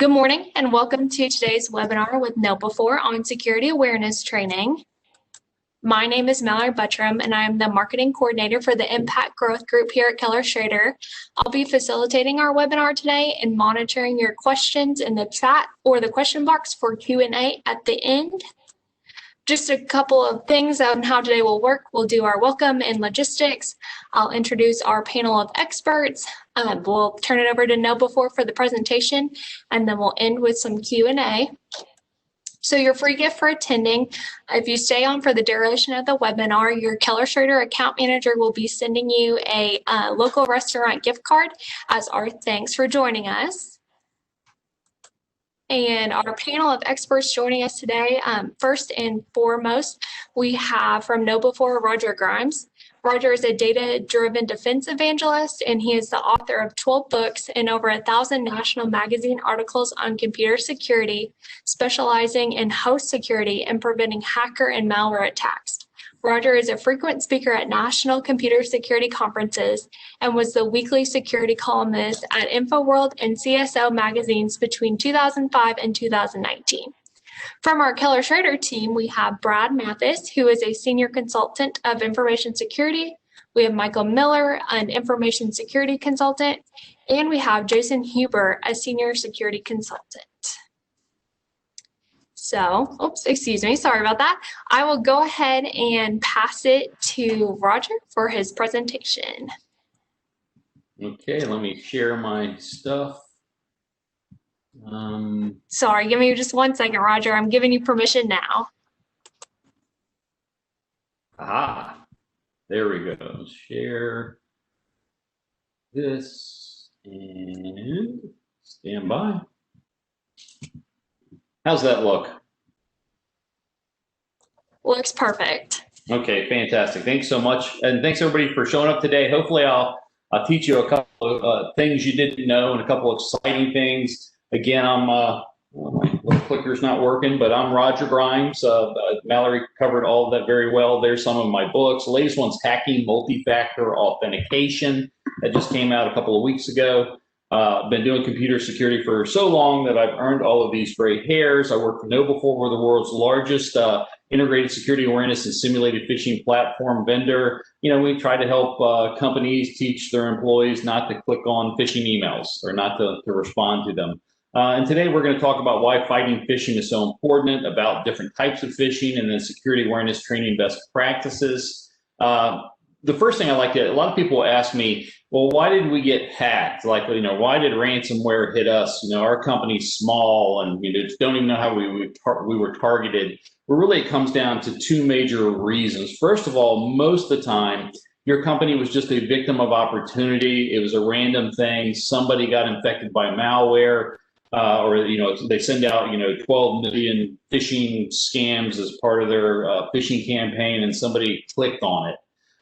Good morning and welcome to today's webinar with KnowBe4 on security awareness training. My name is Mallory Buttram and I am the marketing coordinator for the Impact Growth Group here at Keller Schroeder. I'll be facilitating our webinar today and monitoring your questions in the chat or the question box for Q&A at the end. Just a couple of things on how today will work. We'll do our welcome and logistics. I'll introduce our panel of experts. We'll turn it over to KnowBe4 for the presentation, and then we'll end with some Q&A. So your free gift for attending, if you stay on for the duration of the webinar, your Keller Schroeder account manager will be sending you a local restaurant gift card as our thanks for joining us. And our panel of experts joining us today, first and foremost, we have from KnowBe4, Roger Grimes. Roger is a data-driven defense evangelist, and he is the author of 12 books and over 1,000 national magazine articles on computer security, specializing in host security and preventing hacker and malware attacks. Roger is a frequent speaker at national computer security conferences and was the weekly security columnist at InfoWorld and CSO magazines between 2005 and 2019. From our Keller Schroeder team, we have Brad Mathis, who is a senior consultant of information security. We have Michael Miller, an information security consultant, and we have Jason Huber, a senior security consultant. So, excuse me, sorry about that. I will go ahead and pass it to Roger for his presentation. Okay, let me share my stuff. Sorry, give me just 1 second, Roger. I'm giving you permission now. Aha, there we go. Share this and stand by. How's that look? Looks perfect. Okay, fantastic. Thanks so much. And thanks everybody for showing up today. Hopefully I'll teach you a couple of things you didn't know and a couple of exciting things. Again, my little clicker's not working, but I'm Roger Grimes. Mallory covered all of that very well. There's some of my books. The latest one's Hacking Multi-Factor Authentication. That just came out a couple of weeks ago. Been doing computer security for so long that I've earned all of these gray hairs. I work for KnowBe4. We're the world's largest integrated security awareness and simulated phishing platform vendor. You know, we try to help companies teach their employees not to click on phishing emails or not to respond to them. And today we're going to talk about why fighting phishing is so important, about different types of phishing, and then security awareness training best practices. The first thing I like to, a lot of people ask me, well, why did we get hacked? Like, you know, why did ransomware hit us? You know, our company's small and we just don't even know how we were targeted. But really, it comes down to two major reasons. First of all, most of the time, your company was just a victim of opportunity. It was a random thing. Somebody got infected by malware, or, you know, they send out, you know, 12 million phishing scams as part of their phishing campaign, and somebody clicked on it.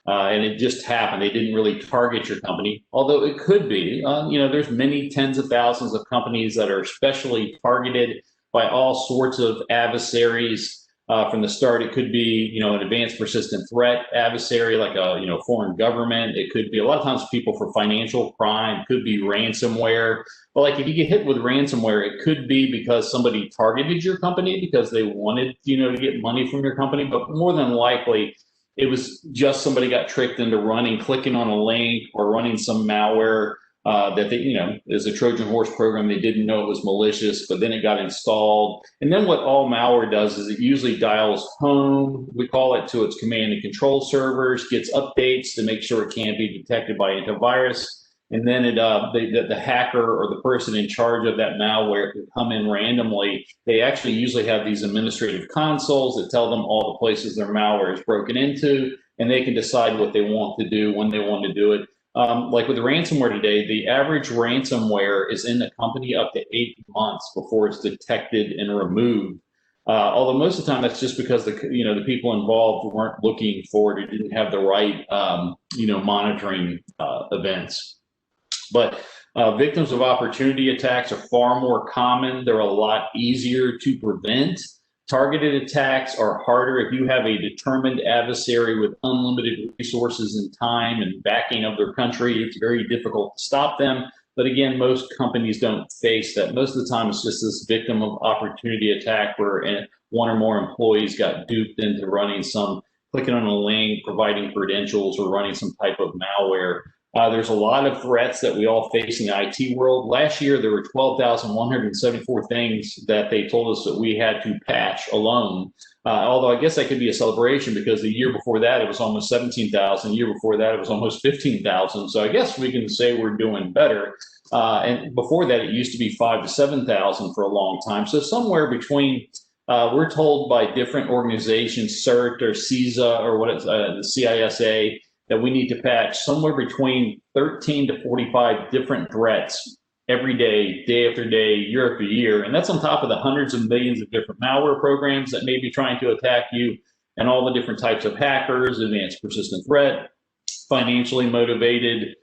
And it just happened. They didn't really target your company, although it could be. You know, there's many tens of thousands of companies that are especially targeted by all sorts of adversaries. From the start, it could be, you know, an advanced persistent threat adversary like a, you know, foreign government. It could be a lot of times people for financial crime. It could be ransomware. But like if you get hit with ransomware, it could be because somebody targeted your company because they wanted, you know, to get money from your company. But more than likely, it was just somebody got tricked into clicking on a link or running some malware that they, you know, is a Trojan horse program. They didn't know it was malicious, but then it got installed. And then what all malware does is it usually dials home, we call it, to its command and control servers, gets updates to make sure it can't be detected by antivirus. And then the hacker or the person in charge of that malware can come in randomly. They actually usually have these administrative consoles that tell them all the places their malware is broken into, and they can decide what they want to do, when they want to do it. Like with the ransomware today, the average ransomware is in the company up to 8 months before it's detected and removed. Although most of the time that's just because the people involved weren't looking for it or didn't have the right monitoring events. But victims of opportunity attacks are far more common. They're a lot easier to prevent. Targeted attacks are harder. If you have a determined adversary with unlimited resources and time and backing of their country, it's very difficult to stop them. But again, most companies don't face that. Most of the time, it's just this victim of opportunity attack where one or more employees got duped into clicking on a link, providing credentials, or running some type of malware. There's a lot of threats that we all face in the IT world. Last year, there were 12,174 things that they told us that we had to patch alone. Although I guess that could be a celebration because the year before that, it was almost 17,000. The year before that, it was almost 15,000. So I guess we can say we're doing better. And before that, it used to be 5,000 to 7,000 for a long time. So somewhere between, we're told by different organizations, CERT or CISA or the CISA, that we need to patch somewhere between 13 to 45 different threats every day, day after day, year after year. And that's on top of the hundreds of millions of different malware programs that may be trying to attack you, and all the different types of hackers, advanced persistent threat, financially motivated,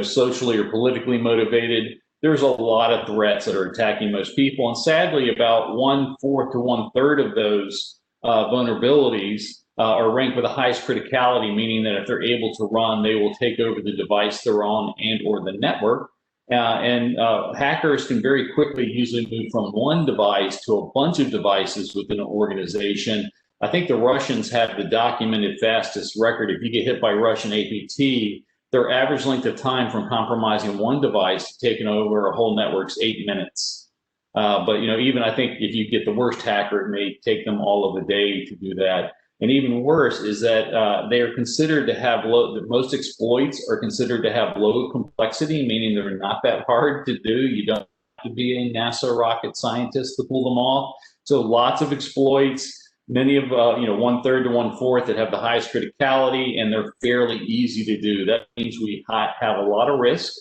socially or politically motivated. There's a lot of threats that are attacking most people. And sadly, about 1/4 to 1/3 of those vulnerabilities are ranked with the highest criticality, meaning that if they're able to run, they will take over the device they're on and or the network. Hackers can very quickly usually move from one device to a bunch of devices within an organization. I think the Russians have the documented fastest record. If you get hit by Russian APT, their average length of time from compromising one device to taking over a whole network's 8 minutes. But even I think if you get the worst hacker, it may take them all of a day to do that. And even worse is that they are considered to have most exploits are considered to have low complexity, meaning they're not that hard to do. You don't have to be a NASA rocket scientist to pull them off. So lots of exploits, many of 1/3 to 1/4 that have the highest criticality, and they're fairly easy to do. That means we have a lot of risk.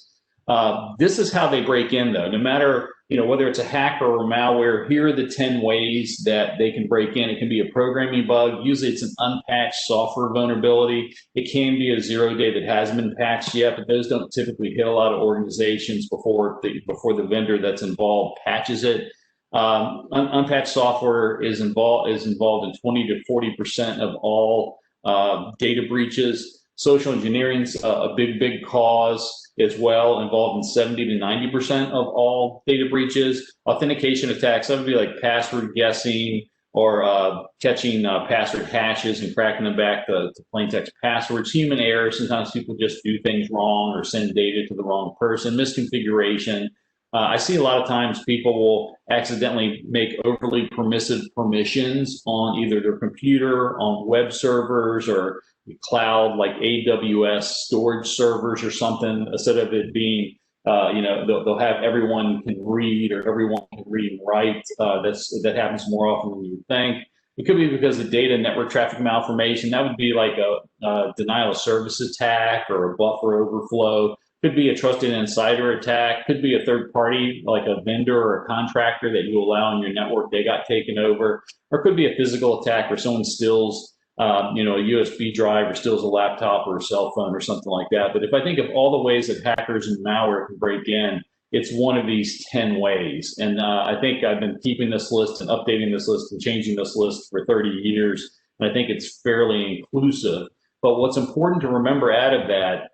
This is how they break in, though. No matter whether it's a hacker or malware, here are the 10 ways that they can break in. It can be a programming bug. Usually it's an unpatched software vulnerability. It can be a 0-day that hasn't been patched yet, but those don't typically hit a lot of organizations before the vendor that's involved patches it. Unpatched software is involved in 20 to 40% of all data breaches. Social engineering's a big cause as well, involved in 70 to 90% of all data breaches. Authentication attacks, that would be like password guessing or catching password hashes and cracking them back to plain text passwords. Human error, sometimes people just do things wrong or send data to the wrong person. Misconfiguration. I see a lot of times people will accidentally make overly permissive permissions on either their computer, on web servers, or cloud like AWS storage servers or something, instead of it being, they'll have everyone can read or everyone can read and write. That happens more often than you would think. It could be because of data network traffic malformation. That would be like a denial of service attack or a buffer overflow. Could be a trusted insider attack. Could be a third party, like a vendor or a contractor that you allow on your network, they got taken over. Or it could be a physical attack where someone steals a USB drive or steals a laptop or a cell phone or something like that. But if I think of all the ways that hackers and malware can break in, it's one of these 10 ways. And I think I've been keeping this list and updating this list and changing this list for 30 years. And I think it's fairly inclusive. But what's important to remember out of that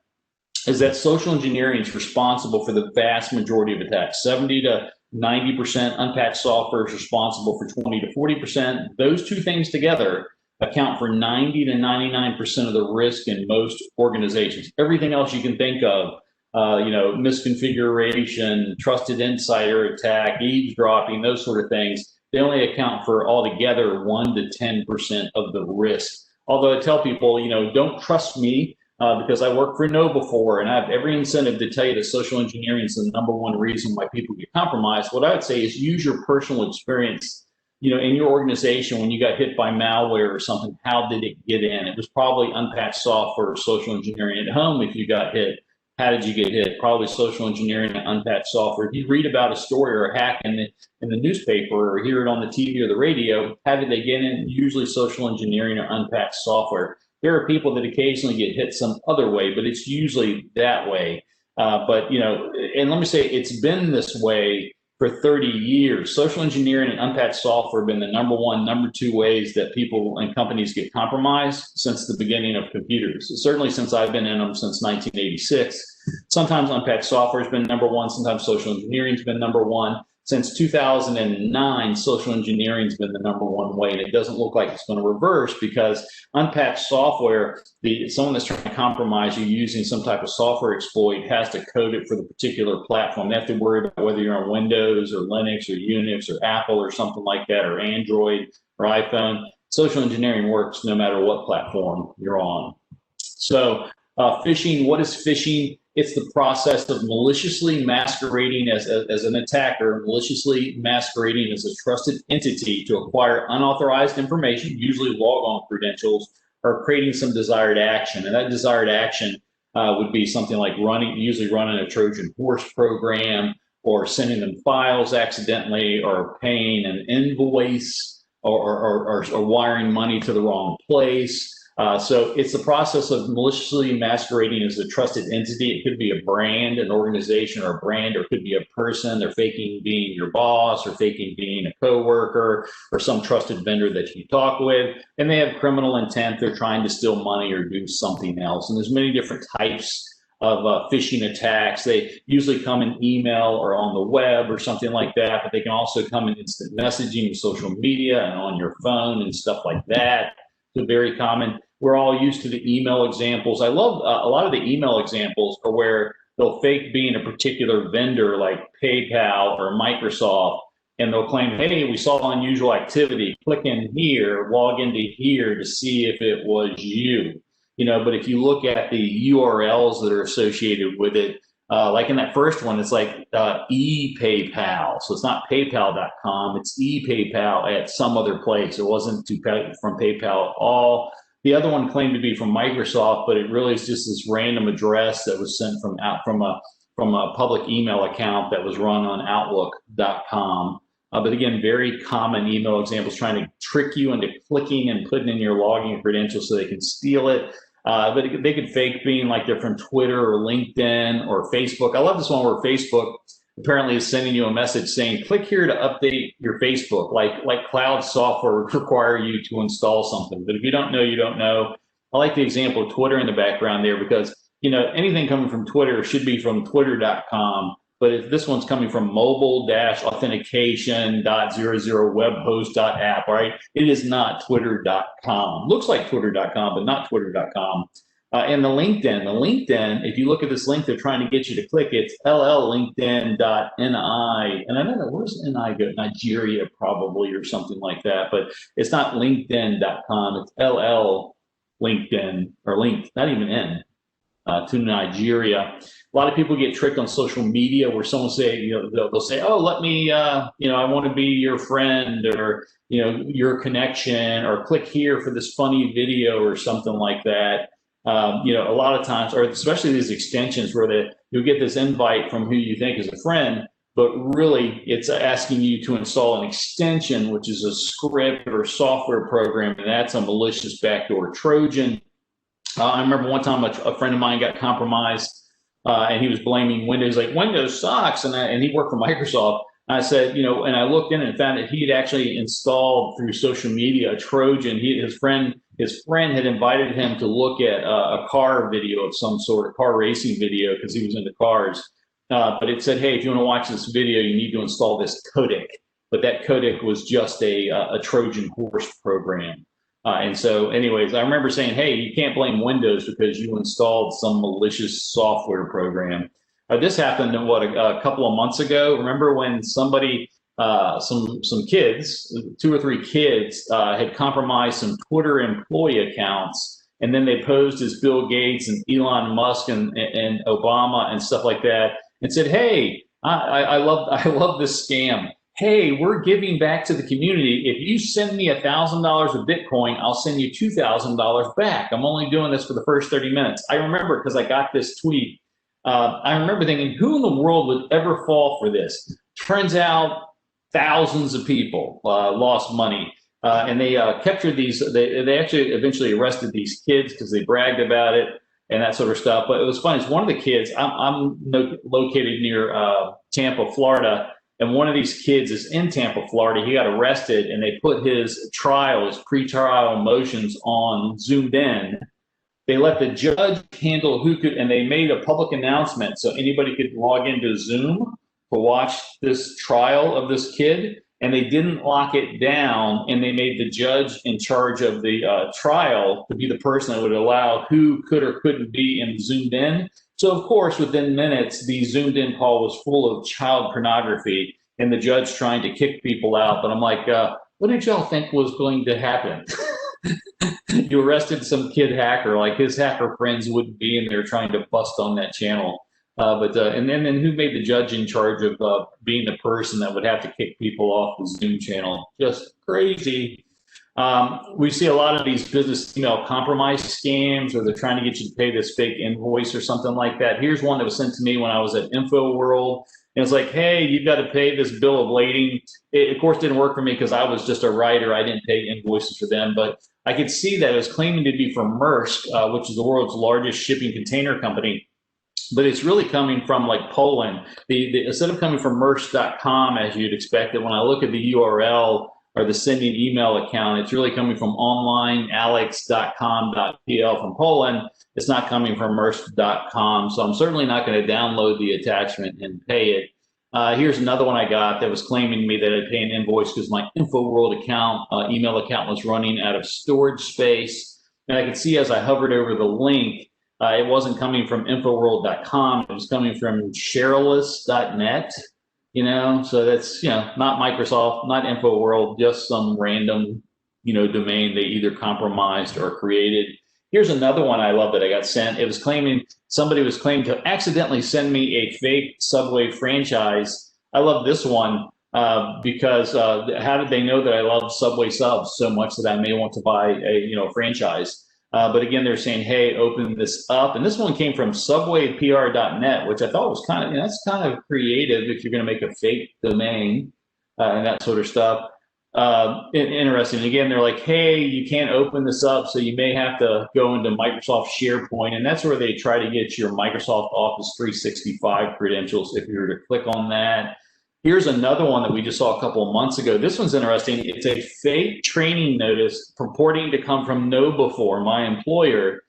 is that social engineering is responsible for the vast majority of attacks. 70 to 90% unpatched software is responsible for 20 to 40%. Those two things together account for 90 to 99% of the risk in most organizations. Everything else you can think of, misconfiguration, trusted insider attack, eavesdropping, those sort of things, they only account for altogether 1 to 10% of the risk. Although I tell people, don't trust me because I work for KnowBe4 and I have every incentive to tell you that social engineering is the #1 reason why people get compromised. What I would say is use your personal experience. In your organization, when you got hit by malware or something, how did it get in? It was probably unpatched software or social engineering. At home, if you got hit, how did you get hit? Probably social engineering and unpatched software. If you read about a story or a hack in the newspaper or hear it on the TV or the radio, how did they get in? Usually social engineering or unpatched software. There are people that occasionally get hit some other way, but it's usually that way. And let me say, it's been this way for 30 years. Social engineering and unpatched software have been the #1, #2 ways that people and companies get compromised since the beginning of computers. Certainly since I've been in them since 1986. Sometimes unpatched software has been number one. Sometimes social engineering has been number one. Since 2009, social engineering has been the number one way, and it doesn't look like it's going to reverse because unpatched software, someone that's trying to compromise you using some type of software exploit has to code it for the particular platform. They have to worry about whether you're on Windows or Linux or Unix or Apple or something like that, or Android or iPhone. Social engineering works no matter what platform you're on. So phishing, what is phishing? It's the process of maliciously masquerading as an attacker, maliciously masquerading as a trusted entity to acquire unauthorized information, usually log-on credentials, or creating some desired action. And that desired action would be something like usually running a Trojan horse program, or sending them files accidentally, or paying an invoice, or wiring money to the wrong place. So it's the process of maliciously masquerading as a trusted entity. It could be a brand, an organization, or a brand, or it could be a person. They're faking being your boss, or faking being a coworker, or some trusted vendor that you talk with. And they have criminal intent. They're trying to steal money or do something else. And there's many different types of phishing attacks. They usually come in email or on the web or something like that, but they can also come in instant messaging and social media and on your phone and stuff like that. So very common. We're all used to the email examples. I love a lot of the email examples are where they'll fake being a particular vendor like PayPal or Microsoft, and they'll claim, hey, we saw unusual activity. Click in here, log into here to see if it was you. But if you look at the URLs that are associated with it, like in that first one, it's like ePayPal. So it's not PayPal.com, it's ePayPal at some other place. It wasn't from PayPal at all. The other one claimed to be from Microsoft, but it really is just this random address that was sent from a public email account that was run on Outlook.com. But again, very common email examples trying to trick you into clicking and putting in your login credentials so they can steal it. But they could fake being like they're from Twitter or LinkedIn or Facebook. I love this one where Facebook apparently is sending you a message saying, click here to update your Facebook, like cloud software would require you to install something. But if you don't know, you don't know. I like the example of Twitter in the background there because, anything coming from Twitter should be from twitter.com. But if this one's coming from mobile-authentication.00webhost.app, right? It is not twitter.com. Looks like twitter.com, but not twitter.com. And the LinkedIn, if you look at this link, they're trying to get you to click, it's LLLinkedIn.ni. And I don't know, where's NI go? Nigeria probably, or something like that. But it's not LinkedIn.com, it's LLLinkedIn, or linked, not even N, to Nigeria. A lot of people get tricked on social media where someone say, they'll say, oh, let me, I want to be your friend, or, your connection, or click here for this funny video or something like that. A lot of times, or especially these extensions where you'll get this invite from who you think is a friend, but really it's asking you to install an extension, which is a script or software program, and that's a malicious backdoor Trojan. I remember one time a friend of mine got compromised, and he was blaming Windows, like Windows sucks, and he worked for Microsoft. I said, and I looked in and found that he had actually installed through social media a Trojan. His friend had invited him to look at a car video of some sort, a car racing video, because he was into cars. But it said, hey, if you want to watch this video, you need to install this codec. But that codec was just a Trojan horse program. And so anyways, I remember saying, hey, you can't blame Windows because you installed some malicious software program. This happened a couple of months ago. Remember when somebody, some kids, 2 or 3 kids had compromised some Twitter employee accounts, and then they posed as Bill Gates and Elon Musk and Obama and stuff like that, and said, hey, I love this scam. Hey, we're giving back to the community. If you send me $1,000 of Bitcoin, I'll send you $2,000 back. I'm only doing this for the first 30 minutes. I remember because I got this tweet. I remember thinking, who in the world would ever fall for this? Turns out thousands of people lost money. And they captured these, they actually eventually arrested these kids because they bragged about it and that sort of stuff. But it was funny. It's one of the kids, I'm located near Tampa, Florida. And one of these kids is in Tampa, Florida. He got arrested, and they put his pretrial motions on Zoomed In. They let the judge handle who could, and they made a public announcement so anybody could log into Zoom to watch this trial of this kid. And they didn't lock it down, and they made the judge in charge of the trial to be the person that would allow who could or couldn't be and zoomed in. So of course, within minutes, the zoomed in call was full of child pornography and the judge trying to kick people out. But I'm like, what did y'all think was going to happen? You arrested some kid hacker, like his hacker friends wouldn't be in there trying to bust on that channel. And then who made the judge in charge of being the person that would have to kick people off the Zoom channel? Just crazy. We see a lot of these business email compromise scams, or they're trying to get you to pay this fake invoice or something like that. Here's one that was sent to me when I was at InfoWorld. And it's like, hey, you've got to pay this bill of lading. It, of course, didn't work for me because I was just a writer. I didn't pay invoices for them. But I could see that it was claiming to be from Maersk, which is the world's largest shipping container company. But it's really coming from like Poland. Instead of coming from Maersk.com, as you'd expect, when I look at the URL or the sending email account, it's really coming from onlinealex.com.pl from Poland. It's not coming from Maersk.com. So I'm certainly not going to download the attachment and pay it. Here's another one I got that was claiming to me that I'd pay an invoice because my InfoWorld account, email account was running out of storage space. And I could see as I hovered over the link, it wasn't coming from Infoworld.com. It was coming from Shareless.net, so that's, not Microsoft, not Infoworld, just some random, domain they either compromised or created. Here's another one I love that I got sent. It was claiming, somebody was claiming to accidentally send me a fake Subway franchise. I love this one because how did they know that I love Subway subs so much that I may want to buy a, franchise? But again, they're saying, hey, open this up. And this one came from subwaypr.net, which I thought was kind of, that's kind of creative if you're going to make a fake domain and that sort of stuff. Interesting. Again, they're like, hey, you can't open this up, so you may have to go into Microsoft SharePoint. And that's where they try to get your Microsoft Office 365 credentials if you were to click on that. Here's another one that we just saw a couple of months ago. This one's interesting. It's a fake training notice purporting to come from KnowBe4, my employer,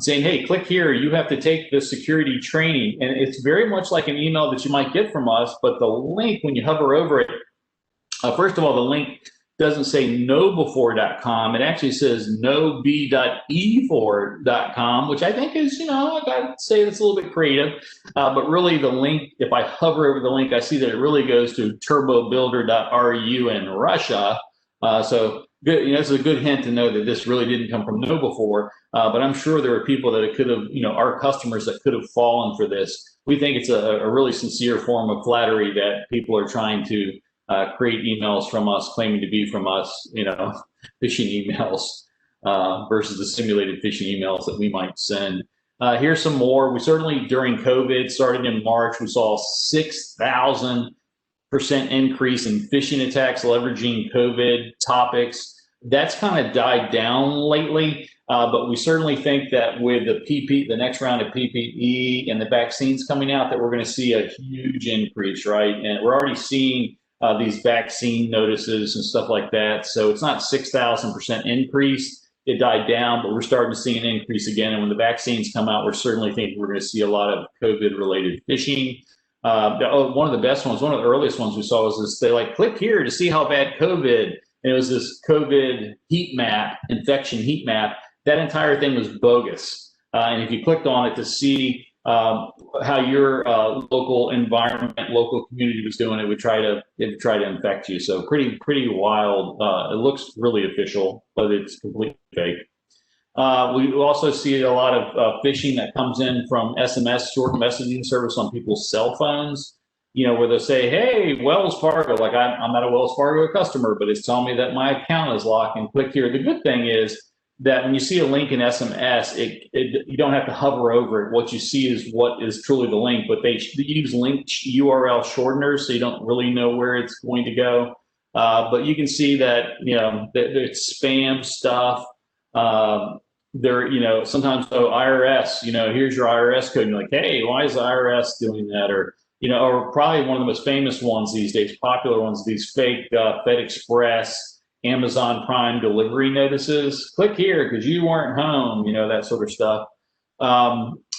saying, hey, click here. You have to take the security training. And it's very much like an email that you might get from us, but the link, when you hover over it, first of all, the link doesn't say knowbe4.com. It actually says knowbe.e4.com, which I think is, I gotta say it's a little bit creative. But really the link, if I hover over the link, I see that it really goes to turbobuilder.ru in Russia. So good, this is a good hint to know that this really didn't come from KnowBe4. But I'm sure there are people that it could have, our customers that could have fallen for this. We think it's a really sincere form of flattery that people are trying to create emails from us, claiming to be from us, phishing emails versus the simulated phishing emails that we might send. Here's some more. We certainly, during COVID, started in March, we saw 6,000% increase in phishing attacks leveraging COVID topics. That's kind of died down lately, but we certainly think that with the next round of PPE and the vaccines coming out, that we're going to see a huge increase, right? And we're already seeing these vaccine notices and stuff like that. So it's not 6,000% increase. It died down, but we're starting to see an increase again. And when the vaccines come out, we're certainly thinking we're going to see a lot of COVID-related phishing. One of the best ones, one of the earliest ones we saw was this, they like, click here to see how bad COVID, and it was this COVID heat map, infection heat map. That entire thing was bogus. And if you clicked on it to see how your local environment, local community was doing, it would try to infect you. So pretty wild. It looks really official, but it's completely fake. We also see a lot of phishing that comes in from SMS, short messaging service on people's cell phones. Where they'll say, hey, Wells Fargo, like I'm not a Wells Fargo customer, but it's telling me that my account is locked, and click here. The good thing is that when you see a link in SMS, you don't have to hover over it. What you see is what is truly the link, but they use link URL shorteners, so you don't really know where it's going to go. But you can see that, that it's spam stuff. Sometimes, IRS, here's your IRS code, and you're like, hey, why is the IRS doing that? Or probably one of the most famous ones these days, popular ones, these fake Fed Express Amazon Prime delivery notices. Click here because you weren't home, you know, that sort of stuff.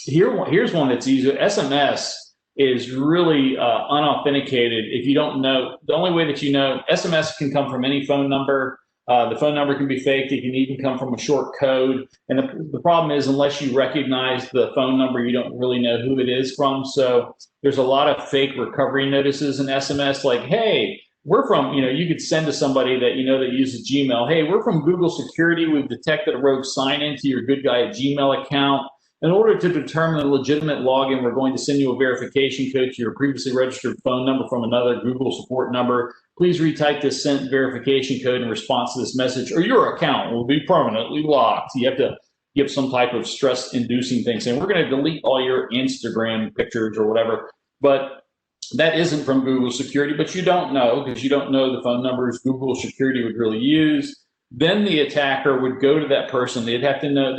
Here's one that's easy. SMS is really unauthenticated. If you don't know, the only way that you know, SMS can come from any phone number. The phone number can be faked. It can even come from a short code. And the problem is, unless you recognize the phone number, you don't really know who it is from. So there's a lot of fake recovery notices in SMS, like, hey, we're from, you know, you could send to somebody that you know that uses Gmail. Hey, we're from Google Security. We've detected a rogue sign into your good guy at Gmail account. In order to determine a legitimate login, we're going to send you a verification code to your previously registered phone number from another Google support number. Please retype this sent verification code in response to this message, or your account will be permanently locked. You have to give some type of stress-inducing thing, saying we're going to delete all your Instagram pictures or whatever. But that isn't from Google Security, but you don't know because you don't know the phone numbers Google Security would really use. Then the attacker would go to that person. They'd have to know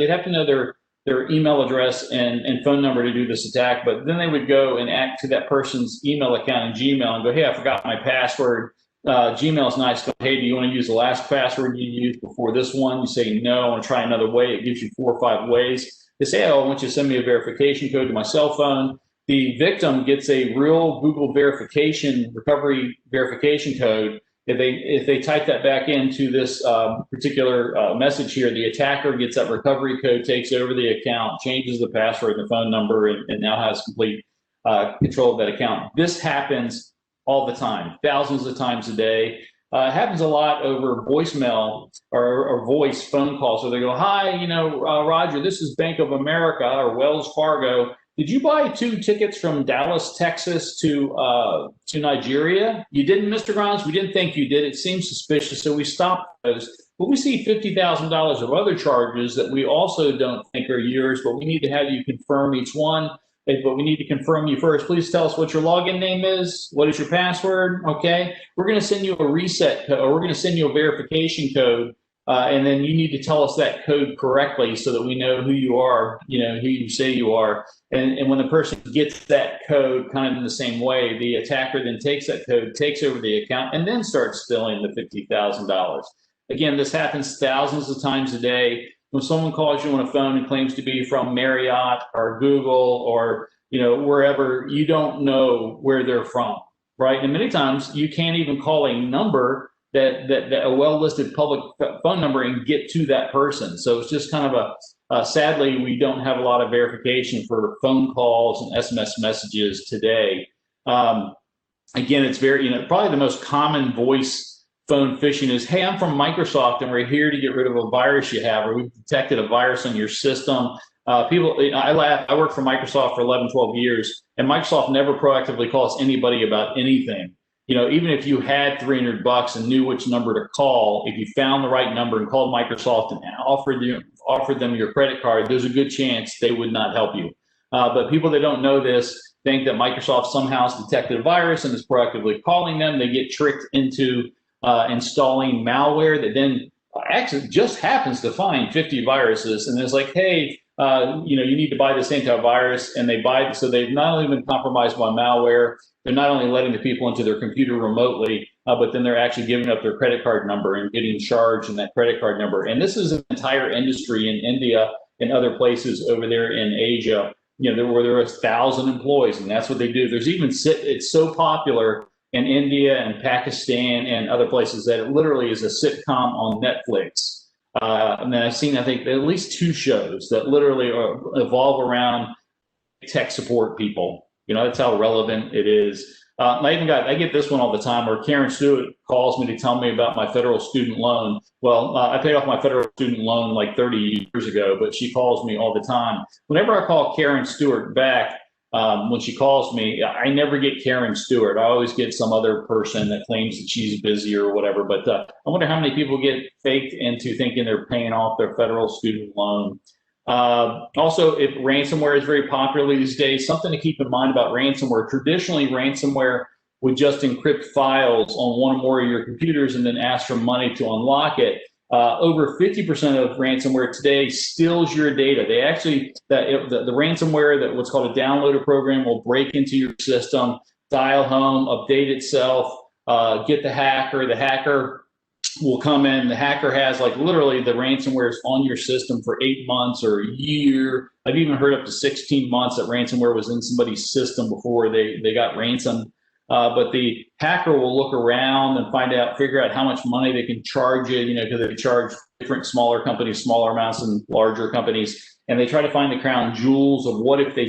their email address and phone number to do this attack, but then they would go and act to that person's email account in Gmail and go, hey, I forgot my password. Gmail's nice. Go, hey, do you want to use the last password you used before this one? You say, no, I want to try another way. It gives you 4 or 5 ways. They say, oh, I want you to send me a verification code to my cell phone. The victim gets a real Google recovery verification code. If they type that back into this particular message here, the attacker gets that recovery code, takes over the account, changes the password and the phone number, and now has complete control of that account. This happens all the time, thousands of times a day. It happens a lot over voicemail or voice phone calls. So they go, hi, you know, Roger, this is Bank of America or Wells Fargo. Did you buy 2 tickets from Dallas, Texas to Nigeria? You didn't, Mr. Grimes? We didn't think you did. It seems suspicious, so we stopped those. But we see $50,000 of other charges that we also don't think are yours, but we need to have you confirm each one. But we need to confirm you first. Please tell us what your login name is. What is your password? Okay. We're going to send you a reset code, or we're going to send you a verification code. And then you need to tell us that code correctly so that we know who you are, you know, who you say you are. And when the person gets that code kind of in the same way, the attacker then takes that code, takes over the account, and then starts stealing the $50,000. Again, this happens thousands of times a day. When someone calls you on a phone and claims to be from Marriott or Google or, you know, wherever, you don't know where they're from, right? And many times you can't even call a number that a well-listed public phone number and get to that person. So it's just kind of sadly, we don't have a lot of verification for phone calls and SMS messages today. Again, it's very, you know, probably the most common voice phone phishing is, hey, I'm from Microsoft and we're here to get rid of a virus you have, or we've detected a virus on your system. People, you know, I laugh, I worked for Microsoft for 11, 12 years, and Microsoft never proactively calls anybody about anything. You know, even if you had $300 and knew which number to call, if you found the right number and called Microsoft and offered them your credit card, there's a good chance they would not help you. But people that don't know this think that Microsoft somehow has detected a virus and is proactively calling them. They get tricked into installing malware that then actually just happens to find 50 viruses, and it's like, hey, you know, you need to buy this antivirus, and they buy it. So they've not only been compromised by malware, they're not only letting the people into their computer remotely, but then they're actually giving up their credit card number and getting charged in that credit card number. And this is an entire industry in India and other places over there in Asia, you know, where there are 1,000 employees, and that's what they do. There's even, it's so popular in India and Pakistan and other places that it literally is a sitcom on Netflix. And then I've seen, I think, at least 2 shows that literally evolve around tech support people. You know, that's how relevant it is. I get this one all the time, where Karen Stewart calls me to tell me about my federal student loan. Well, I paid off my federal student loan like 30 years ago, but she calls me all the time. Whenever I call Karen Stewart back, when she calls me, I never get Karen Stewart. I always get some other person that claims that she's busy or whatever. But I wonder how many people get faked into thinking they're paying off their federal student loan. Also, if ransomware is very popular these days, something to keep in mind about ransomware. Traditionally, ransomware would just encrypt files on one or more of your computers and then ask for money to unlock it. Over 50% of ransomware today steals your data. They actually, the ransomware, that what's called a downloader program, will break into your system, dial home, update itself, get the hacker. The hacker will come in. The hacker has like literally the ransomware is on your system for 8 months or a year. I've even heard up to 16 months that ransomware was in somebody's system before they got ransomed. But the hacker will look around and figure out how much money they can charge you, because they charge different smaller companies smaller amounts than larger companies. And they try to find the crown jewels of what if they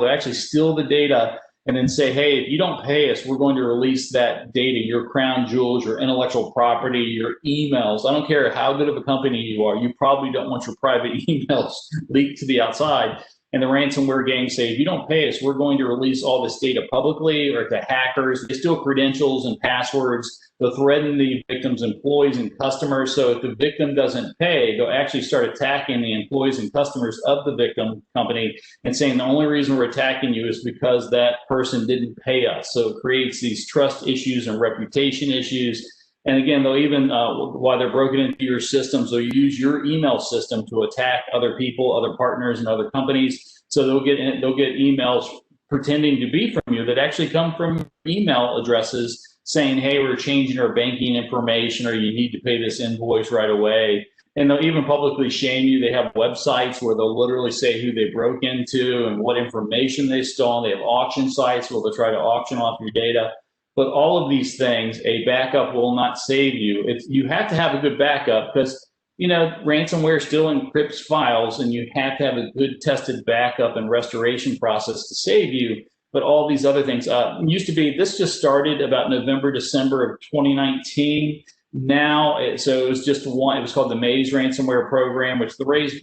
actually steal the data and then say, hey, if you don't pay us, we're going to release that data, your crown jewels, your intellectual property, your emails. I don't care how good of a company you are, you probably don't want your private emails leaked to the outside. And the ransomware gang say, if you don't pay us, we're going to release all this data publicly or to hackers. They steal credentials and passwords. They'll threaten the victim's employees and customers. So if the victim doesn't pay, they'll actually start attacking the employees and customers of the victim company and saying the only reason we're attacking you is because that person didn't pay us. So it creates these trust issues and reputation issues. And again, they'll even, while they're broken into your systems, they'll use your email system to attack other people, other partners, and other companies. So they'll get emails pretending to be from you that actually come from email addresses saying, hey, we're changing our banking information, or you need to pay this invoice right away. And they'll even publicly shame you. They have websites where they'll literally say who they broke into and what information they stole. They have auction sites where they'll try to auction off your data. But all of these things, a backup will not save you. You have to have a good backup because, ransomware still encrypts files, and you have to have a good tested backup and restoration process to save you. But all these other things used to be, this just started about November, December of 2019. Now, so it was just one, it was called the Maze ransomware program, which the Maze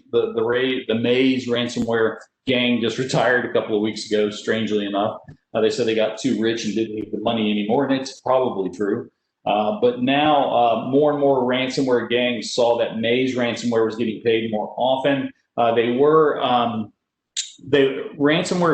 ransomware gang just retired a couple of weeks ago, strangely enough. They said they got too rich and didn't need the money anymore, and it's probably true. But now more and more ransomware gangs saw that Maze ransomware was getting paid more often. Ransomware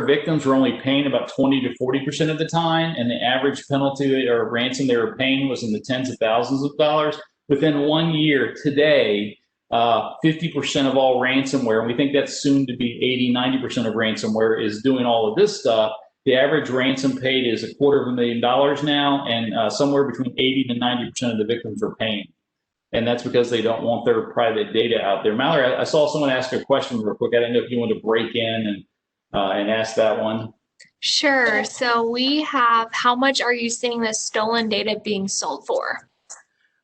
victims were only paying about 20 to 40% of the time, and the average penalty or ransom they were paying was in the tens of thousands of dollars. Within 1 year, today, 50% of all ransomware, and we think that's soon to be 80–90% of ransomware, is doing all of this stuff. The average ransom paid is $250,000 now, and somewhere between 80 to 90% of the victims are paying. And that's because they don't want their private data out there. Mallory, I saw someone ask a question real quick. I didn't know if you wanted to break in and ask that one. Sure. So we have, how much are you seeing this stolen data being sold for?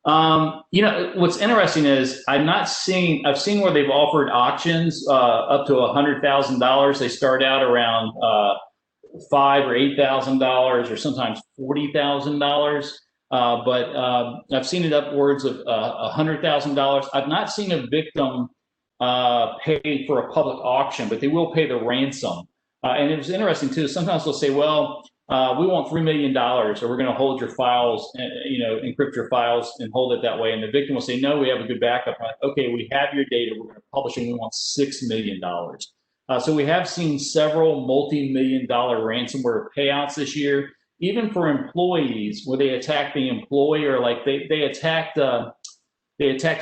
What's interesting is I've seen where they've offered auctions up to $100,000. They start out around $5,000 or $8,000 or sometimes $40,000. But I've seen it upwards of $100,000. I've not seen a victim pay for a public auction, but they will pay the ransom. And it was interesting too. Sometimes they'll say, well, we want $3 million, or we're going to hold your files, encrypt your files and hold it that way. And the victim will say, no, we have a good backup. I'm like, okay, we have your data. We're going to publish it. We want $6 million. So we have seen several multi-million-dollar ransomware payouts this year, even for employees, where they attack the employer. Like they attacked a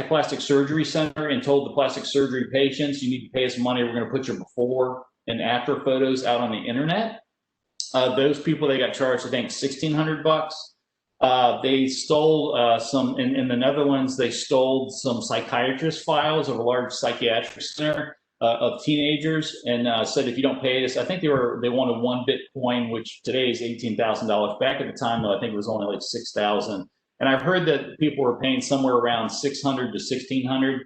plastic surgery center and told the plastic surgery patients, you need to pay us money. We're going to put your before and after photos out on the internet. Those people, they got charged, I think, $1,600. They stole some in the Netherlands. They stole some psychiatrist files of a large psychiatric center of teenagers, and said, if you don't pay us, I think they wanted 1 Bitcoin, which today is $18,000. Back at the time, though, I think it was only like 6,000. And I've heard that people were paying somewhere around $600 to $1,600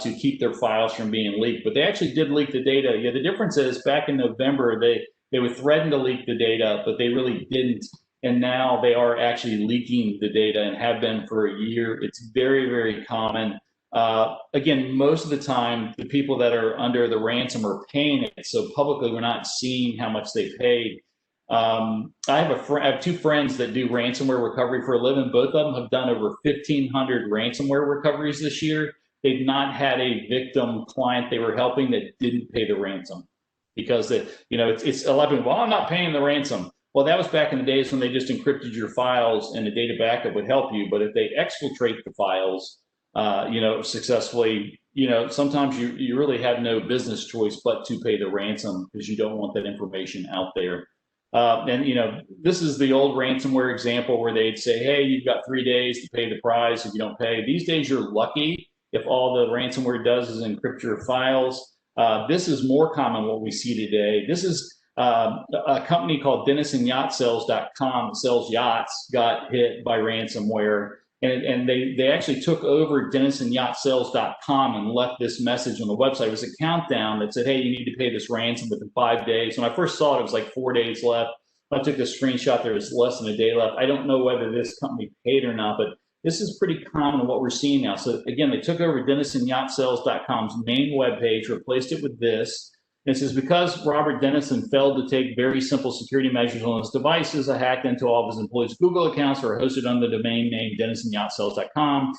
to keep their files from being leaked. But they actually did leak the data. Yeah, the difference is back in November, they would threaten to leak the data, but they really didn't. And now they are actually leaking the data and have been for a year. It's very, very common. Again, most of the time, the people that are under the ransom are paying it. So publicly, we're not seeing how much they paid. I have 2 friends that do ransomware recovery for a living. Both of them have done over 1,500 ransomware recoveries this year. They've not had a victim client they were helping that didn't pay the ransom, because it's a lot of people, well, I'm not paying the ransom. Well, that was back in the days when they just encrypted your files and the data backup would help you. But if they exfiltrate the files, successfully, sometimes you really have no business choice but to pay the ransom, because you don't want that information out there. And this is the old ransomware example where they'd say, hey, you've got 3 days to pay the price if you don't pay. These days you're lucky if all the ransomware does is encrypt your files. This is more common what we see today. This is a company called DennisonYachtSales.com that sells yachts got hit by ransomware. And they actually took over DennisonYachtSales.com and left this message on the website. It was a countdown that said, hey, you need to pay this ransom within 5 days. When I first saw it, it was like 4 days left. I took this screenshot, there was less than a day left. I don't know whether this company paid or not, but this is pretty common what we're seeing now. So again, they took over DennisonYachtSales.com's main webpage, replaced it with this. And it says, because Robert Dennison failed to take very simple security measures on his devices, I hacked into all of his employees' Google accounts or hosted under the domain name DennisonYachtSales.com.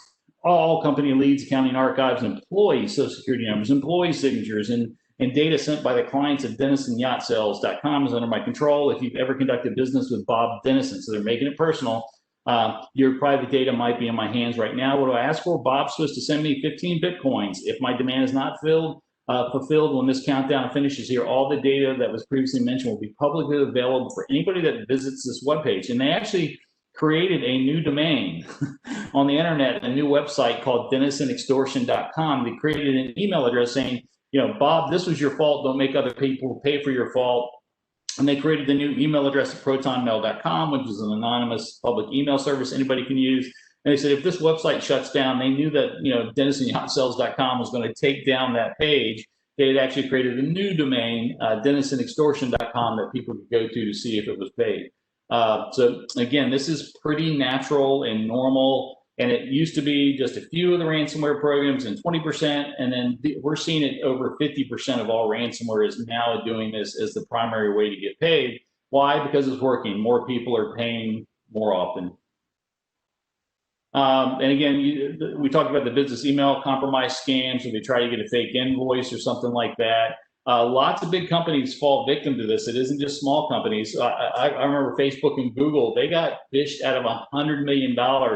All company leads, accounting archives, employee social security numbers, employee signatures, and data sent by the clients at DennisonYachtSales.com is under my control. If you've ever conducted business with Bob Dennison, so they're making it personal, your private data might be in my hands right now. What do I ask for? Bob's supposed to send me 15 Bitcoins. If my demand is not fulfilled when this countdown finishes here, all the data that was previously mentioned will be publicly available for anybody that visits this webpage. And they actually created a new domain on the internet, a new website called DennisonExtortion.com. They created an email address saying, Bob, this was your fault. Don't make other people pay for your fault. And they created the new email address at protonmail.com, which is an anonymous public email service anybody can use. And they said if this website shuts down, they knew that DennisonYachtSales.com was going to take down that page. They had actually created a new domain, DennisonExtortion.com, that people could go to see if it was paid. So again, this is pretty natural and normal. And it used to be just a few of the ransomware programs and 20%. And then we're seeing it over 50% of all ransomware is now doing this as the primary way to get paid. Why? Because it's working. More people are paying more often. And again, we talked about the business email compromise scams, where they try to get a fake invoice or something like that. Lots of big companies fall victim to this. It isn't just small companies. I remember Facebook and Google, they got fished out of $100 million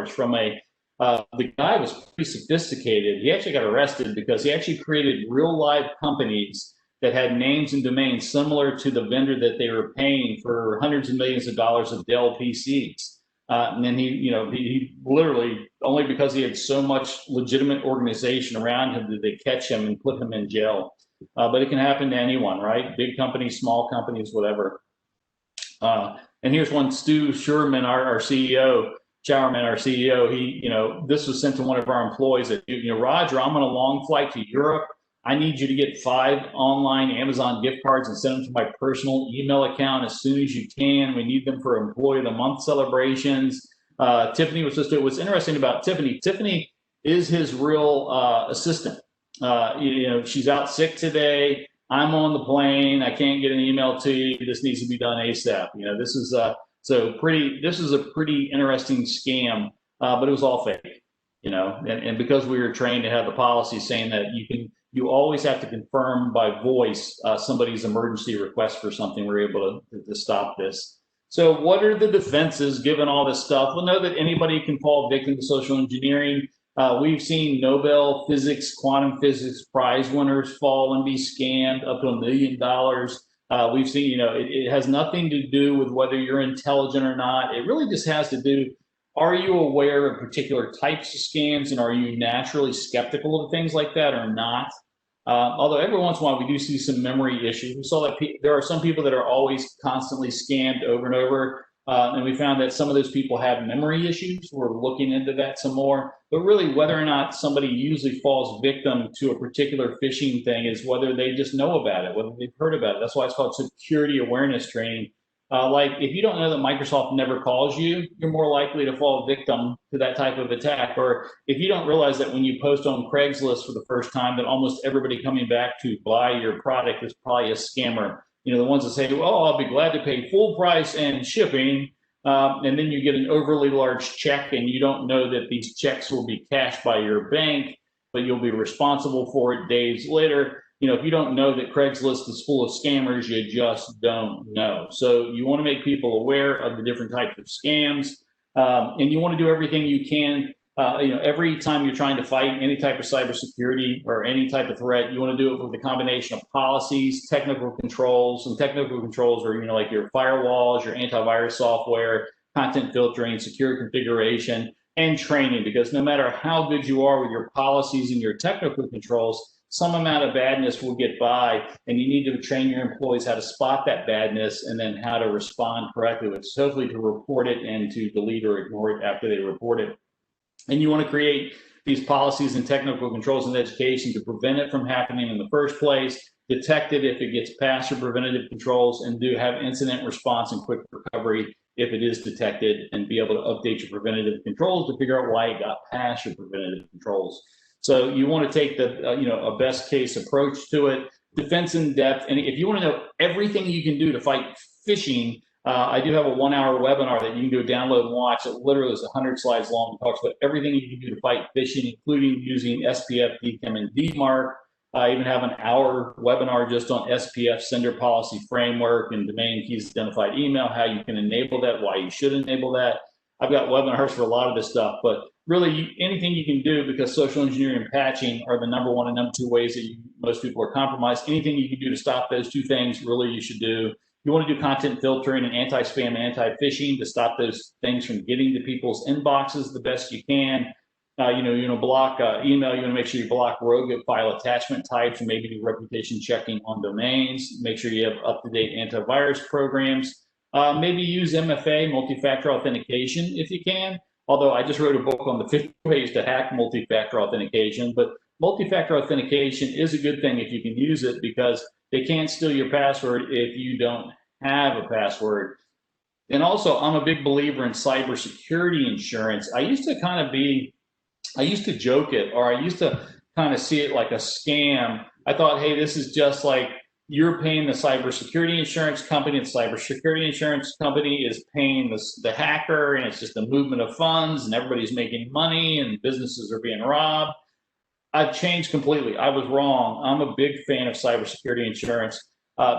from the guy was pretty sophisticated. He actually got arrested because he actually created real live companies that had names and domains similar to the vendor that they were paying for hundreds of millions of dollars of Dell PCs. And then he literally, only because he had so much legitimate organization around him, did they catch him and put him in jail. But it can happen to anyone, right? Big companies, small companies, whatever. And here's one, Stu Sherman, our CEO, Chowerman, our CEO, this was sent to one of our employees that, Roger, I'm on a long flight to Europe. I need you to get 5 online Amazon gift cards and send them to my personal email account as soon as you can. We need them for Employee of the Month celebrations. Tiffany was just, what's interesting about Tiffany is his real assistant. She's out sick today. I'm on the plane. I can't get an email to you. This needs to be done ASAP. This is this is a pretty interesting scam, but it was all fake, and because we were trained to have the policy saying that you always have to confirm by voice somebody's emergency request for something, we're able to stop this. So what are the defenses given all this stuff? We'll know that anybody can fall victim to social engineering. We've seen Nobel physics, quantum physics prize winners fall and be scammed up to $1 million. We've seen, it has nothing to do with whether you're intelligent or not. It really just has to do, are you aware of particular types of scams, and are you naturally skeptical of things like that or not? Although every once in a while we do see some memory issues. We saw that there are some people that are always constantly scammed over and over. And we found that some of those people have memory issues. We're looking into that some more. But really, whether or not somebody usually falls victim to a particular phishing thing is whether they just know about it, whether they've heard about it. That's why it's called security awareness training. Like if you don't know that Microsoft never calls you, you're more likely to fall victim to that type of attack. Or if you don't realize that when you post on Craigslist for the first time that almost everybody coming back to buy your product is probably a scammer. The ones that say, well, I'll be glad to pay full price and shipping. And then you get an overly large check and you don't know that these checks will be cashed by your bank, but you'll be responsible for it days later. If you don't know that Craigslist is full of scammers, you just don't know. So you want to make people aware of the different types of scams, and you want to do everything you can every time you're trying to fight any type of cybersecurity or any type of threat, you want to do it with a combination of policies, technical controls, and technical controls are, like your firewalls, your antivirus software, content filtering, secure configuration, and training, because no matter how good you are with your policies and your technical controls, some amount of badness will get by, and you need to train your employees how to spot that badness and then how to respond correctly, which is hopefully to report it and to delete or ignore it after they report it. And you want to create these policies and technical controls and education to prevent it from happening in the first place, detect it if it gets past your preventative controls, and do have incident response and quick recovery if it is detected, and be able to update your preventative controls to figure out why it got past your preventative controls. So you want to take the a best case approach to it, defense in depth. And if you want to know everything you can do to fight phishing, I do have a 1-hour webinar that you can go download and watch. It literally is 100 slides long. It talks about everything you can do to fight phishing, including using SPF, DKIM, and DMARC. I even have an hour webinar just on SPF sender policy framework and domain keys identified email, how you can enable that, why you should enable that. I've got webinars for a lot of this stuff, but really anything you can do, because social engineering and patching are the number one and number two ways that most people are compromised. Anything you can do to stop those two things, really you should do. You want to do content filtering and anti-spam and anti-phishing to stop those things from getting to people's inboxes the best you can. Block email. You want to make sure you block rogue file attachment types, and maybe do reputation checking on domains. Make sure you have up-to-date antivirus programs. Maybe use MFA, multi-factor authentication, if you can. Although I just wrote a book on the 50 ways to hack multi-factor authentication, but multi-factor authentication is a good thing if you can use it, because they can't steal your password if you don't have a password. And also, I'm a big believer in cybersecurity insurance. I used to joke it, or I used to kind of see it like a scam. I thought, hey, this is just like you're paying the cybersecurity insurance company, and the cybersecurity insurance company is paying the hacker, and it's just a movement of funds, and everybody's making money, and businesses are being robbed. I've changed completely. I was wrong. I'm a big fan of cybersecurity insurance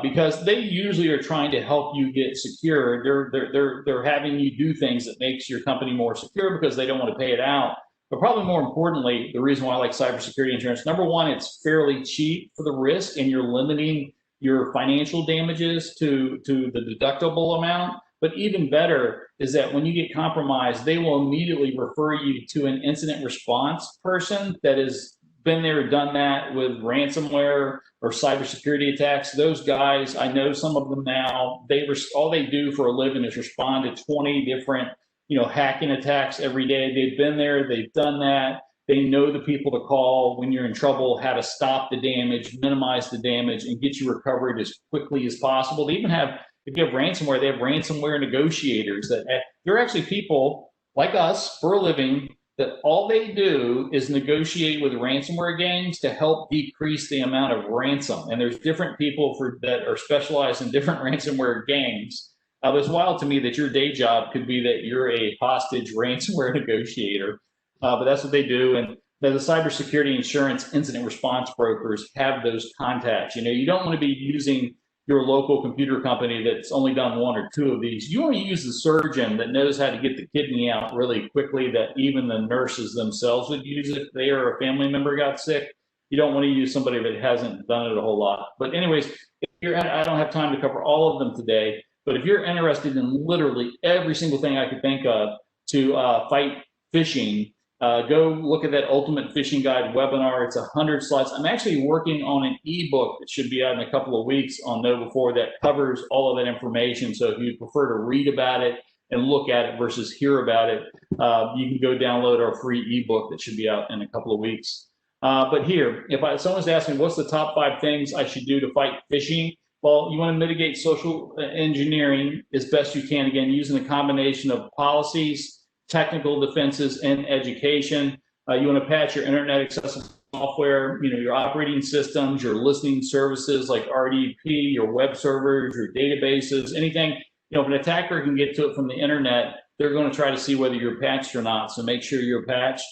because they usually are trying to help you get secure. They're having you do things that makes your company more secure because they don't want to pay it out. But probably more importantly, the reason why I like cybersecurity insurance, number one, it's fairly cheap for the risk, and you're limiting your financial damages to the deductible amount. But even better is that when you get compromised, they will immediately refer you to an incident response person that has been there, done that with ransomware or cybersecurity attacks. Those guys, I know some of them now, all they do for a living is respond to 20 different hacking attacks every day. They've been there, they've done that. They know the people to call when you're in trouble, how to stop the damage, minimize the damage, and get you recovered as quickly as possible. They even have, if you have ransomware, they have ransomware negotiators. They're actually people like us for a living that all they do is negotiate with ransomware gangs to help decrease the amount of ransom. And there's different people that are specialized in different ransomware gangs. It's wild to me that your day job could be that you're a hostage ransomware negotiator, but that's what they do. And the cybersecurity insurance incident response brokers have those contacts. You don't want to be using your local computer company that's only done one or two of these. You want to use the surgeon that knows how to get the kidney out really quickly, that even the nurses themselves would use if they or a family member got sick. You don't want to use somebody that hasn't done it a whole lot. But anyways, I don't have time to cover all of them today. But if you're interested in literally every single thing I could think of to fight phishing, go look at that Ultimate Phishing Guide webinar. It's 100 slides. I'm actually working on an ebook that should be out in a couple of weeks on KnowBe4 that covers all of that information. So if you prefer to read about it and look at it versus hear about it, you can go download our free ebook that should be out in a couple of weeks. But here, if someone's asking what's the top 5 things I should do to fight phishing, well, you want to mitigate social engineering as best you can, again, using a combination of policies, technical defenses, and education. You want to patch your internet accessible software, your operating systems, your listening services like RDP, your web servers, your databases, anything. If an attacker can get to it from the internet, they're going to try to see whether you're patched or not. So make sure you're patched.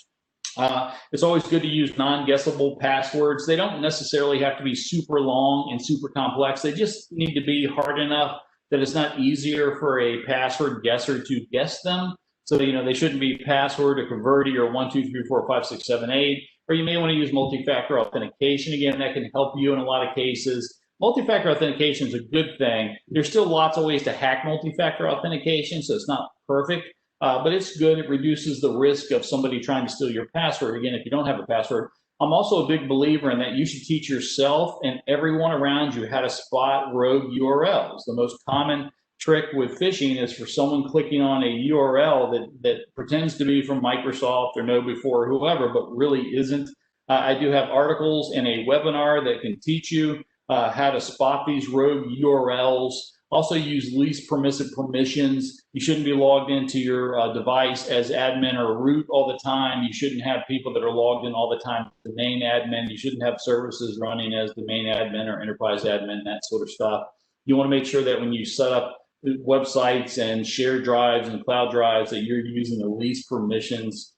It's always good to use non-guessable passwords. They don't necessarily have to be super long and super complex. They just need to be hard enough that it's not easier for a password guesser to guess them. So, they shouldn't be password or converti or 1, 2, 3, 4, 5, 6, 7, 8. Or you may want to use multi-factor authentication. Again, that can help you in a lot of cases. Multi-factor authentication is a good thing. There's still lots of ways to hack multi-factor authentication, so it's not perfect, but it's good. It reduces the risk of somebody trying to steal your password. Again, if you don't have a password. I'm also a big believer in that you should teach yourself and everyone around you how to spot rogue URLs. The most common trick with phishing is for someone clicking on a URL that pretends to be from Microsoft or KnowBe4 or whoever, but really isn't. I do have articles and a webinar that can teach you how to spot these rogue URLs. Also use least permissive permissions. You shouldn't be logged into your device as admin or root all the time. You shouldn't have people that are logged in all the time as the main admin. You shouldn't have services running as the main admin or enterprise admin, that sort of stuff. You want to make sure that when you set up websites and shared drives and cloud drives that you're using the least permissions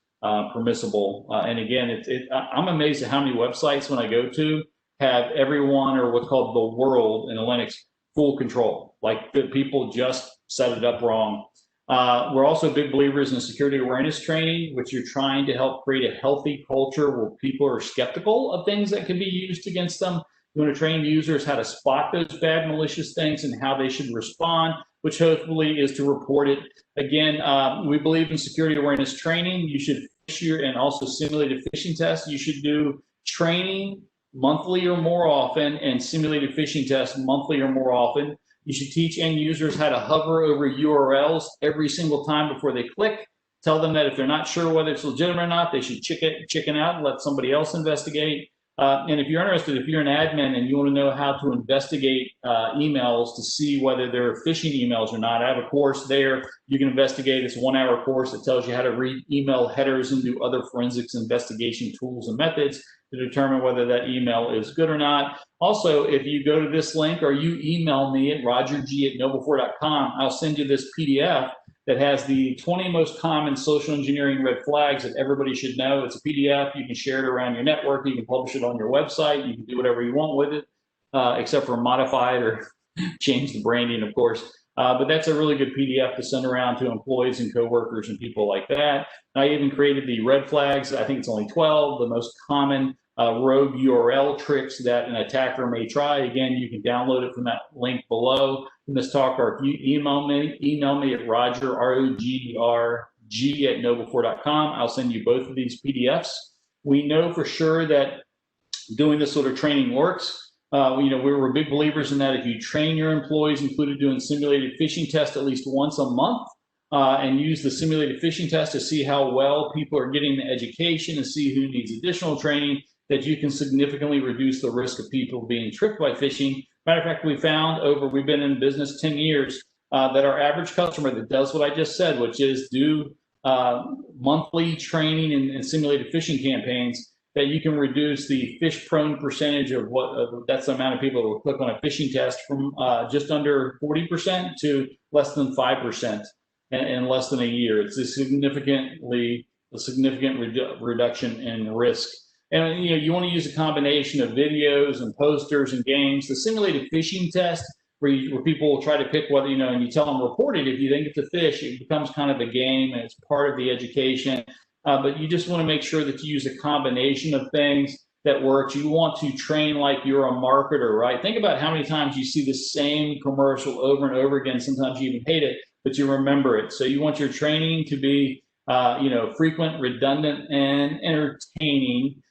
permissible. And again, I'm amazed at how many websites when I go to have everyone or what's called the world in Linux full control. Like people just set it up wrong. We're also big believers in security awareness training, which you're trying to help create a healthy culture where people are skeptical of things that can be used against them. You want to train users how to spot those bad malicious things and how they should respond, which hopefully is to report it. Again, we believe in security awareness training. You should fish and also simulated phishing tests. You should do training monthly or more often and simulated phishing tests monthly or more often. You should teach end users how to hover over URLs every single time before they click. Tell them that if they're not sure whether it's legitimate or not, they should chicken out and let somebody else investigate. And if you're interested, if you're an admin and you want to know how to investigate emails to see whether they're phishing emails or not, I have a course there. You can investigate. It's a 1-hour course that tells you how to read email headers and do other forensics investigation tools and methods to determine whether that email is good or not. Also, if you go to this link or you email me at rogerg@knowbe4.com, I'll send you this PDF that has the 20 most common social engineering red flags that everybody should know. It's a PDF. You can share it around your network. You can publish it on your website. You can do whatever you want with it, except for modify it or change the branding, of course. But that's a really good PDF to send around to employees and coworkers and people like that. I even created the red flags. I think it's only 12, the most common rogue URL tricks that an attacker may try. Again, you can download it from that link below in this talk, or if you email me at Roger, ROGRG at knowbe4.com. I'll send you both of these PDFs. We know for sure that doing this sort of training works. We're big believers in that if you train your employees, including doing simulated phishing tests at least once a month, and use the simulated phishing test to see how well people are getting the education and see who needs additional training, that you can significantly reduce the risk of people being tricked by phishing. Matter of fact, we found we've been in business 10 years, that our average customer that does what I just said, which is do monthly training and simulated phishing campaigns, that you can reduce the phish-prone percentage of that's the amount of people that will click on a phishing test from just under 40% to less than 5% in less than a year. It's a significant reduction in risk. And you want to use a combination of videos and posters and games. The simulated phishing test, where people will try to pick whether, and you tell them report it if you think it's a phish, it becomes kind of a game and it's part of the education. But you just want to make sure that you use a combination of things that works. You want to train like you're a marketer, right? Think about how many times you see the same commercial over and over again. Sometimes you even hate it, but you remember it. So you want your training to be, frequent, redundant, and entertaining.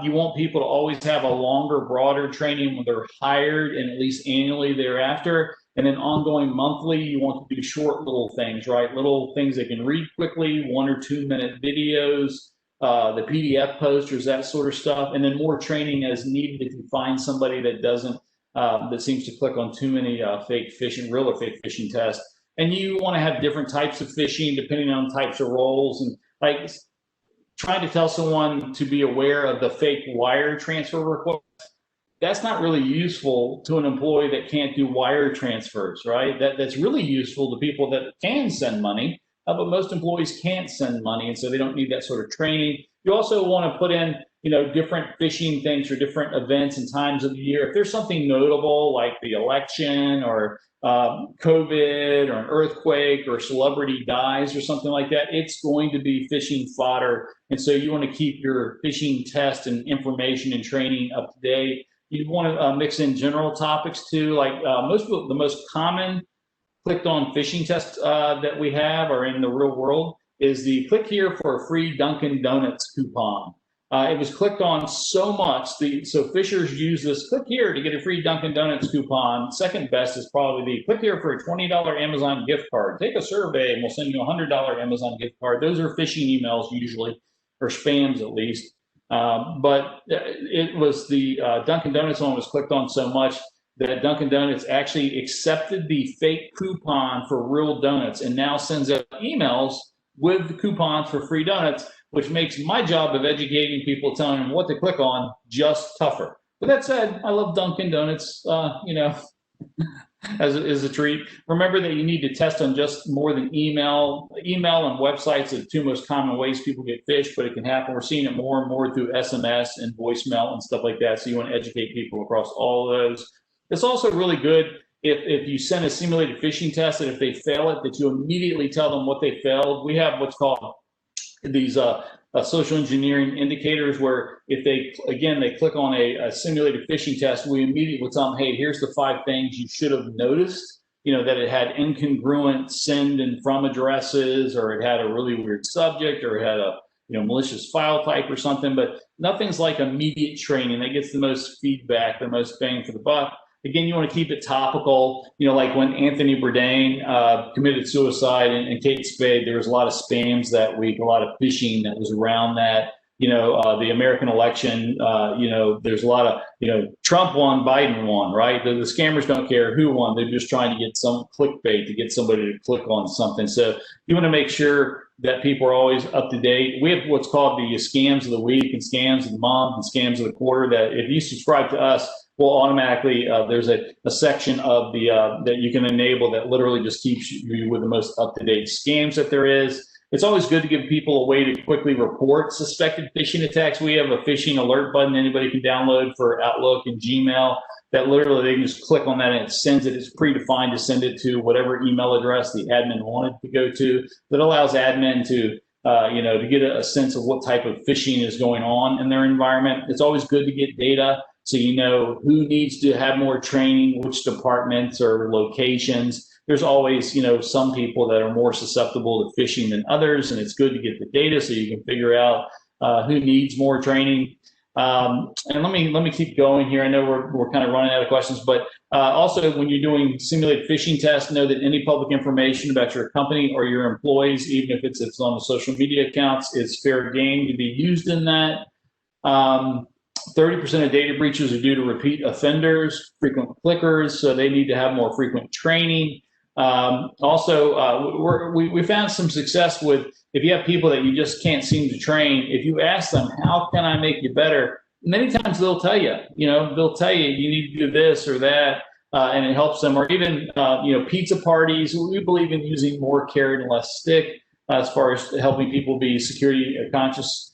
You want people to always have a longer, broader training when they're hired and at least annually thereafter. And then ongoing monthly, you want to do short little things, right? Little things they can read quickly, 1 or 2 minute videos, the PDF posters, that sort of stuff. And then more training as needed if you find somebody that that seems to click on too many real or fake phishing tests. And you want to have different types of phishing depending on types of roles. And like trying to tell someone to be aware of the fake wire transfer request, that's not really useful to an employee that can't do wire transfers, right? That's really useful to people that can send money, but most employees can't send money, and so they don't need that sort of training. You also want to put in, different phishing things or different events and times of the year. If there's something notable like the election or COVID or an earthquake or celebrity dies or something like that, it's going to be phishing fodder. And so you want to keep your phishing test and information and training up to date. You want to mix in general topics too, like the most common clicked on phishing tests that we have are in the real world is the click here for a free Dunkin' Donuts coupon. It was clicked on so much, so phishers use this click here to get a free Dunkin' Donuts coupon. Second best is probably the click here for a $20 Amazon gift card. Take a survey and we'll send you a $100 Amazon gift card. Those are phishing emails usually, or spams at least. But it was the Dunkin' Donuts one was clicked on so much that Dunkin' Donuts actually accepted the fake coupon for real donuts and now sends out emails with the coupons for free donuts, which makes my job of educating people, telling them what to click on, just tougher. But that said, I love Dunkin' Donuts, as a treat. Remember that you need to test on just more than email. Email and websites are the two most common ways people get phished, but it can happen. We're seeing it more and more through SMS and voicemail and stuff like that. So you want to educate people across all of those. It's also really good if you send a simulated phishing test and if they fail it, that you immediately tell them what they failed. We have what's called these social engineering indicators where if they click on a simulated phishing test, we immediately will tell them, hey, here's the 5 things you should have noticed, that it had incongruent send and from addresses, or it had a really weird subject, or it had a malicious file type or something, but nothing's like immediate training. That gets the most feedback, the most bang for the buck. Again, you want to keep it topical. Like when Anthony Bourdain committed suicide and Kate Spade, there was a lot of spams that week, a lot of phishing that was around that. The American election, there's a lot of, Trump won, Biden won, right? The scammers don't care who won. They're just trying to get some clickbait to get somebody to click on something. So you want to make sure that people are always up to date. We have what's called the scams of the week and scams of the month and scams of the quarter, that if you subscribe to us, will automatically, there's a section of the that you can enable that literally just keeps you with the most up-to-date scams that there is. It's always good to give people a way to quickly report suspected phishing attacks. We have a phishing alert button anybody can download for Outlook and Gmail that literally they can just click on that and it sends it. It's predefined to send it to whatever email address the admin wanted to go to. That allows admin to to get a sense of what type of phishing is going on in their environment. It's always good to get data, so you know who needs to have more training, which departments or locations. There's always, some people that are more susceptible to phishing than others, and it's good to get the data so you can figure out who needs more training. And let me keep going here. I know we're kind of running out of questions, but also when you're doing simulated phishing tests, know that any public information about your company or your employees, even if it's on the social media accounts, is fair game to be used in that. 30% of data breaches are due to repeat offenders, frequent clickers, so they need to have more frequent training. We found some success with, if you have people that you just can't seem to train, if you ask them, how can I make you better? Many times they'll tell you, they'll tell you, you need to do this or that, and it helps them. Or even, pizza parties. We believe in using more carrot and less stick as far as helping people be security conscious.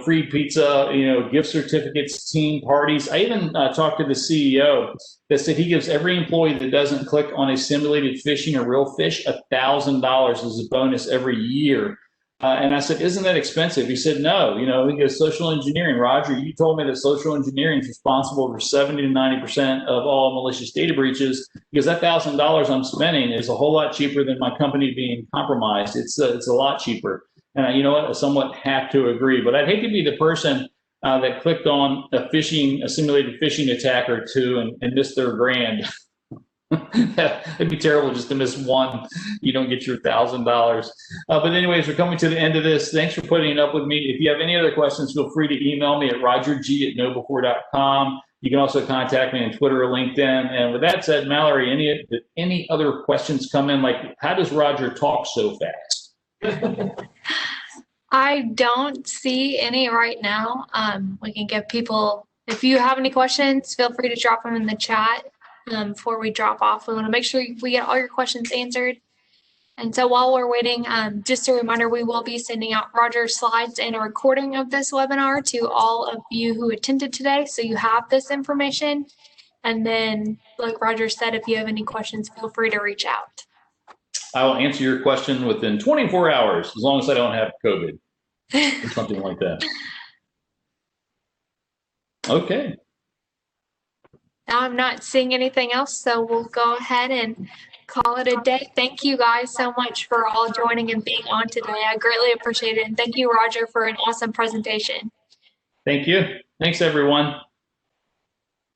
Free pizza, gift certificates, team parties. I even talked to the CEO that said he gives every employee that doesn't click on a simulated phishing or real fish $1,000 as a bonus every year. And I said, isn't that expensive? He said, no. He goes, social engineering. Roger, you told me that social engineering is responsible for 70 to 90% of all malicious data breaches. Because that $1,000 I'm spending is a whole lot cheaper than my company being compromised. It's a lot cheaper. And you know what? I somewhat have to agree. But I'd hate to be the person that clicked on a simulated phishing attack or two and missed their grand. It'd be terrible just to miss one. You don't get your $1,000. But anyways, we're coming to the end of this. Thanks for putting up with me. If you have any other questions, feel free to email me at rogerg@knowbe4.com. You can also contact me on Twitter or LinkedIn. And with that said, Mallory, any other questions come in? Like, how does Roger talk so fast? I don't see any right now. We can give people, if you have any questions, feel free to drop them in the chat before we drop off. We want to make sure we get all your questions answered. And so while we're waiting, just a reminder, we will be sending out Roger's slides and a recording of this webinar to all of you who attended today. So you have this information. And then, like Roger said, if you have any questions, feel free to reach out. I will answer your question within 24 hours, as long as I don't have COVID or something like that. Okay. Now I'm not seeing anything else, so we'll go ahead and call it a day. Thank you guys so much for all joining and being on today. I greatly appreciate it. And thank you, Roger, for an awesome presentation. Thank you. Thanks, everyone.